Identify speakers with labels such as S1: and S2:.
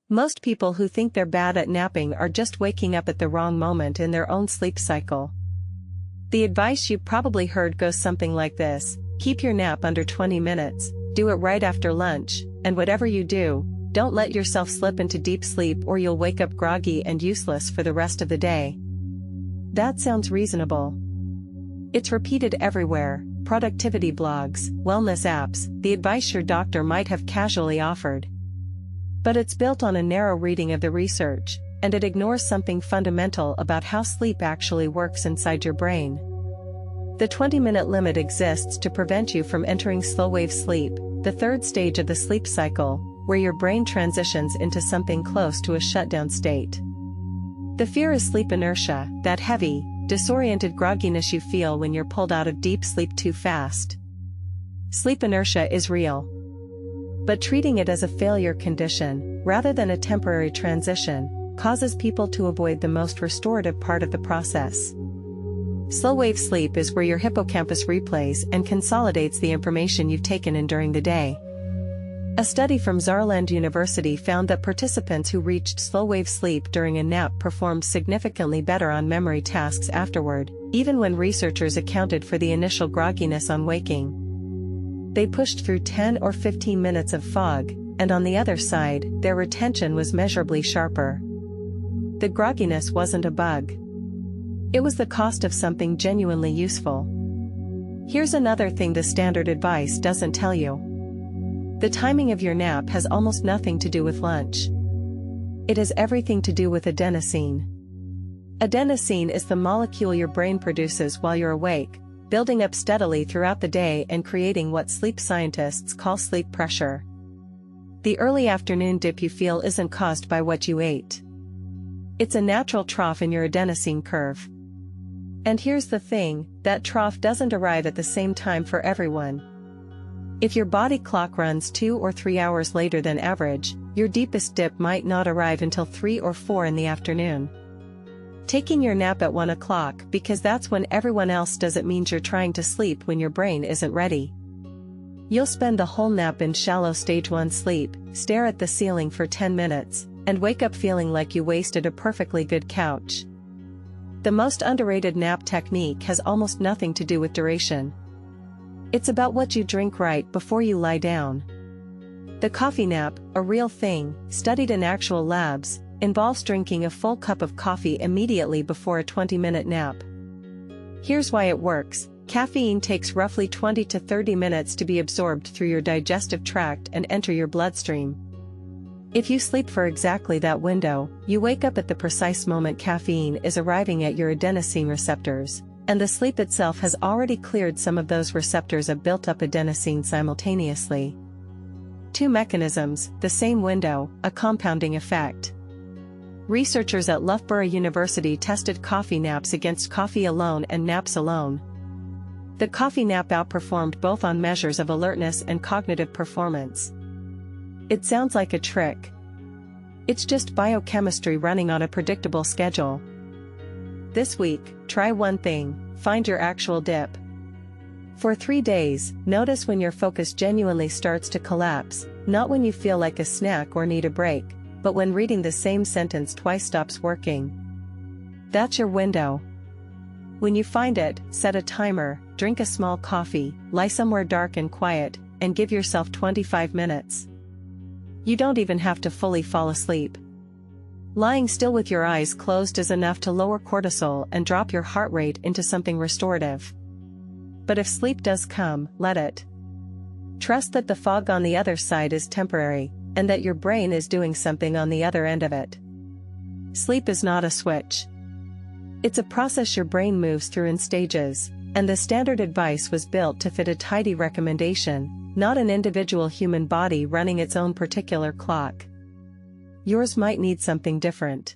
S1: Most people who think they're bad at napping are just waking up at the wrong moment in their own sleep cycle. The advice you probably heard goes something like this: keep your nap under 20 minutes, do it right after lunch, and whatever you do, don't let yourself slip into deep sleep or you'll wake up groggy and useless for the rest of the day. That sounds reasonable. It's repeated everywhere: productivity blogs, wellness apps, the advice your doctor might have casually offered. But it's built on a narrow reading of the research, and it ignores something fundamental about how sleep actually works inside your brain. The 20-minute limit exists to prevent you from entering slow-wave sleep, the third stage of the sleep cycle, where your brain transitions into something close to a shutdown state. The fear is sleep inertia, that heavy, disoriented grogginess you feel when you're pulled out of deep sleep too fast. Sleep inertia is real. But treating it as a failure condition, rather than a temporary transition, causes people to avoid the most restorative part of the process. Slow-wave sleep is where your hippocampus replays and consolidates the information you've taken in during the day. A study from Saarland University found that participants who reached slow-wave sleep during a nap performed significantly better on memory tasks afterward, even when researchers accounted for the initial grogginess on waking. They pushed through 10 or 15 minutes of fog, and on the other side, their retention was measurably sharper. The grogginess wasn't a bug. It was the cost of something genuinely useful. Here's another thing the standard advice doesn't tell you. The timing of your nap has almost nothing to do with lunch. It has everything to do with adenosine. Adenosine is the molecule your brain produces while you're awake, building up steadily throughout the day and creating what sleep scientists call sleep pressure. The early afternoon dip you feel isn't caused by what you ate. It's a natural trough in your adenosine curve. And here's the thing, that trough doesn't arrive at the same time for everyone. If your body clock runs 2 or 3 hours later than average, your deepest dip might not arrive until 3 or 4 in the afternoon. Taking your nap at 1 o'clock because that's when everyone else does it means you're trying to sleep when your brain isn't ready. You'll spend the whole nap in shallow stage 1 sleep, stare at the ceiling for 10 minutes, and wake up feeling like you wasted a perfectly good couch. The most underrated nap technique has almost nothing to do with duration. It's about what you drink right before you lie down. The coffee nap, a real thing, studied in actual labs, involves drinking a full cup of coffee immediately before a 20-minute nap. Here's why it works. Caffeine takes roughly 20 to 30 minutes to be absorbed through your digestive tract and enter your bloodstream. If you sleep for exactly that window, you wake up at the precise moment caffeine is arriving at your adenosine receptors, and the sleep itself has already cleared some of those receptors of built-up adenosine simultaneously. 2 mechanisms, the same window, a compounding effect. Researchers at Loughborough University tested coffee naps against coffee alone and naps alone. The coffee nap outperformed both on measures of alertness and cognitive performance. It sounds like a trick. It's just biochemistry running on a predictable schedule. This week, try one thing: find your actual dip. For 3 days, notice when your focus genuinely starts to collapse, not when you feel like a snack or need a break, but when reading the same sentence twice stops working. That's your window. When you find it, set a timer, drink a small coffee, lie somewhere dark and quiet, and give yourself 25 minutes. You don't even have to fully fall asleep. Lying still with your eyes closed is enough to lower cortisol and drop your heart rate into something restorative. But if sleep does come, let it. Trust that the fog on the other side is temporary, and that your brain is doing something on the other end of it. Sleep is not a switch. It's a process your brain moves through in stages, and the standard advice was built to fit a tidy recommendation, not an individual human body running its own particular clock. Yours might need something different.